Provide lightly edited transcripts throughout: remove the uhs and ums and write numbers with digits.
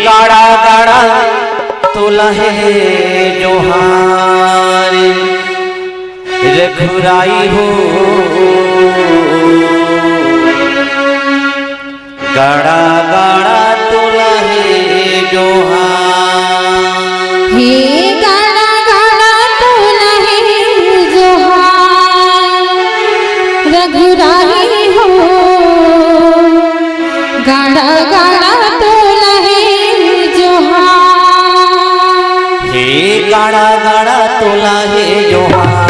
काड़ा गाड़ा तोला है जोहार रघुराई हो गाड़ा गाड़ा तोला है जोहार हे गाड़ा गाड़ा तोला है जोहार रघुराई हो गाड़ा गाड़ा तोला है जोहार हे गाड़ा गाड़ा तोला है जोहार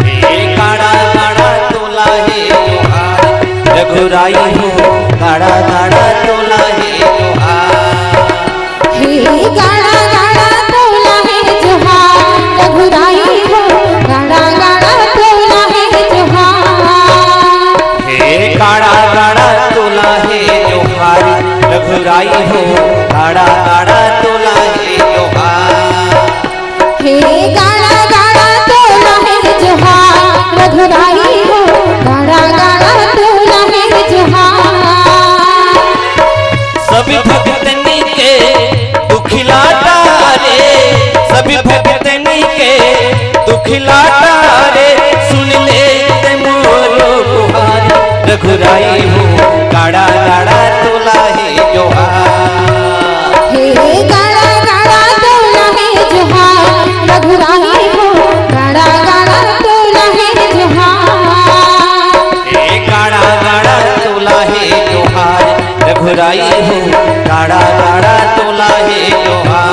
हे गाड़ा गाड़ा तोला है जोहार रघुराई हो गाड़ा गाड़ा तोला है जोहार हे गाड़ा गाड़ा तोला है जोहार रघुराई हो गाड़ा गाड़ा तोला है जोहार हे गाड़ा गाड़ा तोला है जोहार रघुराई हो गाड़ा गाड़ा तोला है जोहार हे गाड़ा गाड़ा तोला है जोहार रघुराई हो गाड़ा गाड़ा तोला है जोहार सभी भक्तन के दुखिलाता रे सभी भक्तन के दुखिलाता रे सुन ले ते मोरो गुहार रघुराई हो गाड़ा गाड़ा तोला है जोहार हे गाड़ा गाड़ा तोला है जोहार रघुराई हो गाड़ा गाड़ा तोला है जोहार हे गाड़ा गाड़ा तोला है जोहार रघुराई हो गाड़ा गाड़ा तोला है जोहार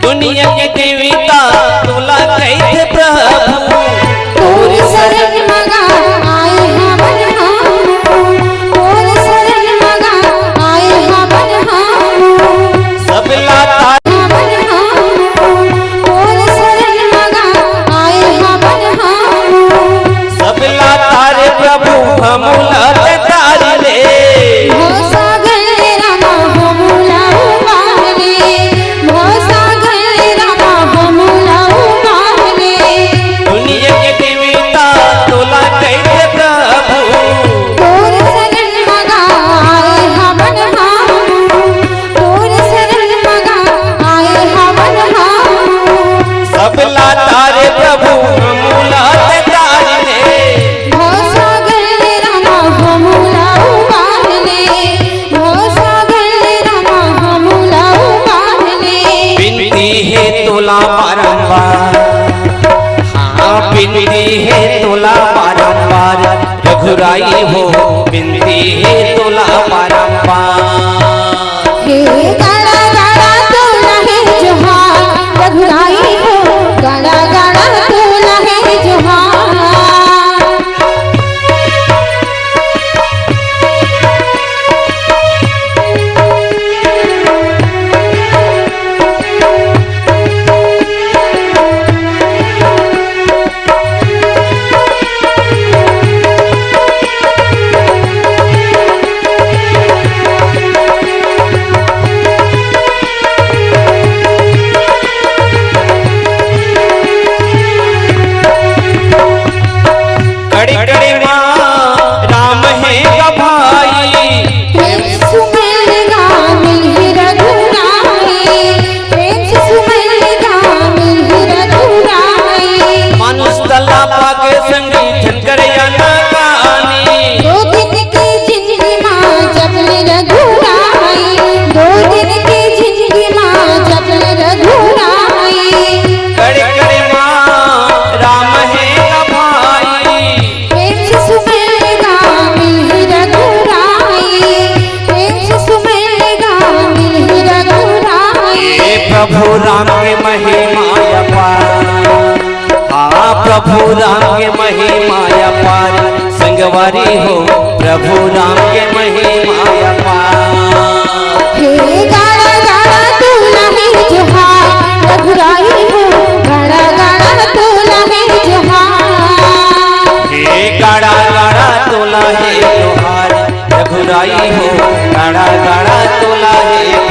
दुनिया के देवता तोला कैसे प्रभु तोर शरण मगा आए हमन हम तोर शरण मगा आए हमन हम सब लाता हमन हम तोर शरण मगा आए हमन हम सब लाता रे प्रभु हम लाता रे भो सागर रामा हमला उबारे भो सागर रामा हमला उबारे दुनिया के देवता तोला कैसे प्रभु तोर शरण मगा आए हमन हम तोर शरण मगा आए हमन हम सब लाता रे प्रभु हम लाता रे भो सागर रामा हमला उबारे भो सागर रामा हमला उबारे बिनती है तोला बारंबार हाँ बिनती है तोला बारंबार रघुराई हो बिनती है तोला बारंबार हे गाड़ा गाड़ा तोला है जोहार रघुराई हो गाड़ा गाड़ा तोला है जोहार प्रभु राम के महिमा अपार, हाँ प्रभु राम के महिमा अपार, संगवारी हो प्रभु राम के महिमा अपार। हे गाड़ा गाड़ा तोला है जोहार रघुराई हो, गाड़ा गाड़ा तोला है जोहार। हे गाड़ा गाड़ा तोला है जोहार रघुराई हो, गाड़ा गाड़ा तोला है